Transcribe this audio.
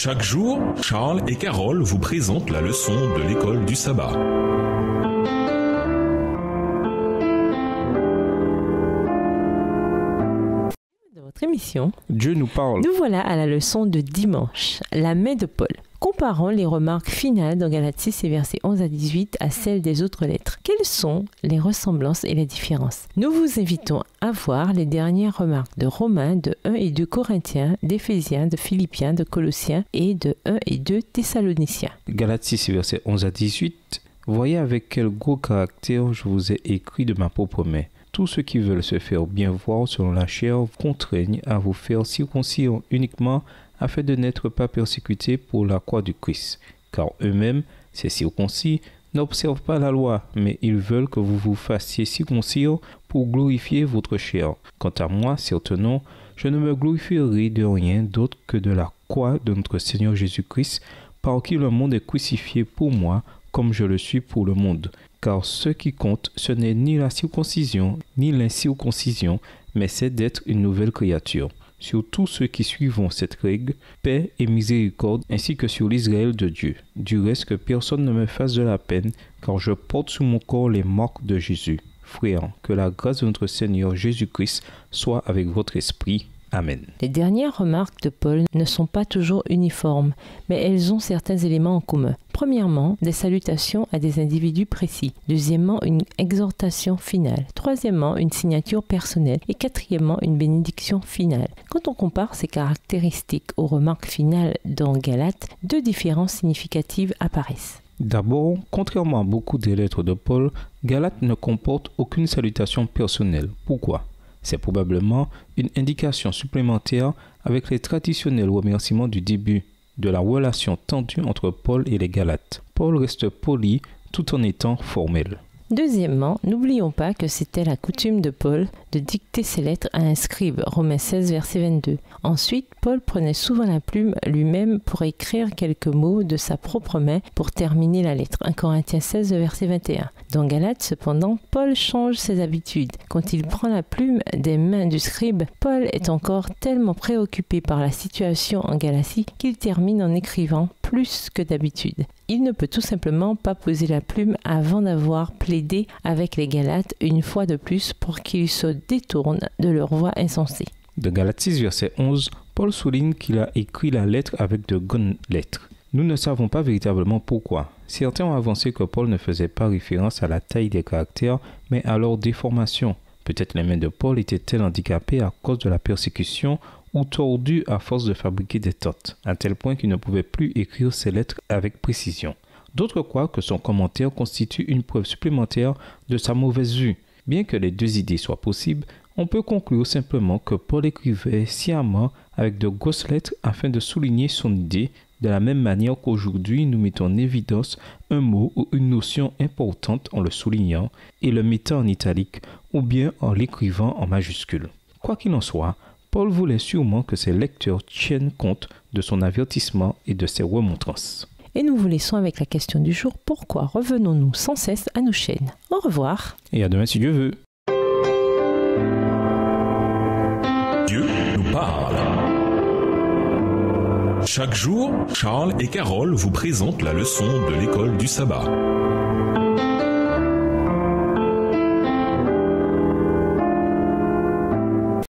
Chaque jour, Charles et Carole vous présentent la leçon de l'école du sabbat. Dans votre émission, Dieu nous parle. nous voilà à la leçon de dimanche, la main de Paul. Comparons les remarques finales dans Galates 6 et versets 11 à 18 à celles des autres lettres. Quelles sont les ressemblances et les différences? Nous vous invitons à voir les dernières remarques de Romains, de 1 et 2 Corinthiens, d'Éphésiens, de Philippiens, de Colossiens et de 1 et 2 Thessaloniciens. Galates 6 versets 11 à 18. Voyez avec quel gros caractère je vous ai écrit de ma propre main. Tous ceux qui veulent se faire bien voir selon la chair contraignent à vous faire circoncire uniquement afin de n'être pas persécutés pour la croix du Christ. Car eux-mêmes, ces circoncis, n'observent pas la loi, mais ils veulent que vous vous fassiez circoncire pour glorifier votre chair. Quant à moi, certainement, je ne me glorifierai de rien d'autre que de la croix de notre Seigneur Jésus-Christ, par qui le monde est crucifié pour moi, comme je le suis pour le monde. Car ce qui compte, ce n'est ni la circoncision, ni l'incirconcision, mais c'est d'être une nouvelle créature. Sur tous ceux qui suivront cette règle, paix et miséricorde, ainsi que sur l'Israël de Dieu. Du reste, que personne ne me fasse de la peine, car je porte sur mon corps les marques de Jésus. Frères, que la grâce de notre Seigneur Jésus-Christ soit avec votre esprit. Amen. Les dernières remarques de Paul ne sont pas toujours uniformes, mais elles ont certains éléments en commun. Premièrement, des salutations à des individus précis. Deuxièmement, une exhortation finale. Troisièmement, une signature personnelle. Et quatrièmement, une bénédiction finale. Quand on compare ces caractéristiques aux remarques finales dans Galates, deux différences significatives apparaissent. D'abord, contrairement à beaucoup des lettres de Paul, Galates ne comporte aucune salutation personnelle. Pourquoi ? C'est probablement une indication supplémentaire avec les traditionnels remerciements du début de la relation tendue entre Paul et les Galates. Paul reste poli tout en étant formel. Deuxièmement, n'oublions pas que c'était la coutume de Paul de dicter ses lettres à un scribe, Romains 16, verset 22. Ensuite, Paul prenait souvent la plume lui-même pour écrire quelques mots de sa propre main pour terminer la lettre, 1 Corinthiens 16, verset 21. Dans Galates, cependant, Paul change ses habitudes. Quand il prend la plume des mains du scribe, Paul est encore tellement préoccupé par la situation en Galatie qu'il termine en écrivant plus que d'habitude. Il ne peut tout simplement pas poser la plume avant d'avoir plaidé avec les Galates une fois de plus pour qu'ils se détournent de leur voie insensée. De Galates 6, verset 11, Paul souligne qu'il a écrit la lettre avec de grandes lettres. Nous ne savons pas véritablement pourquoi. Certains ont avancé que Paul ne faisait pas référence à la taille des caractères, mais à leur déformation. Peut-être les mains de Paul étaient-elles handicapées à cause de la persécution ou tordues à force de fabriquer des tottes, à tel point qu'il ne pouvait plus écrire ses lettres avec précision. D'autres croient que son commentaire constitue une preuve supplémentaire de sa mauvaise vue. Bien que les deux idées soient possibles, on peut conclure simplement que Paul écrivait sciemment avec de grosses lettres afin de souligner son idée, de la même manière qu'aujourd'hui nous mettons en évidence un mot ou une notion importante en le soulignant et le mettant en italique ou bien en l'écrivant en majuscule. Quoi qu'il en soit, Paul voulait sûrement que ses lecteurs tiennent compte de son avertissement et de ses remontrances. Et nous vous laissons avec la question du jour, pourquoi revenons-nous sans cesse à nos chaînes? Au revoir. Et à demain si Dieu veut. Dieu nous parle. Chaque jour, Charles et Carole vous présentent la leçon de l'école du sabbat.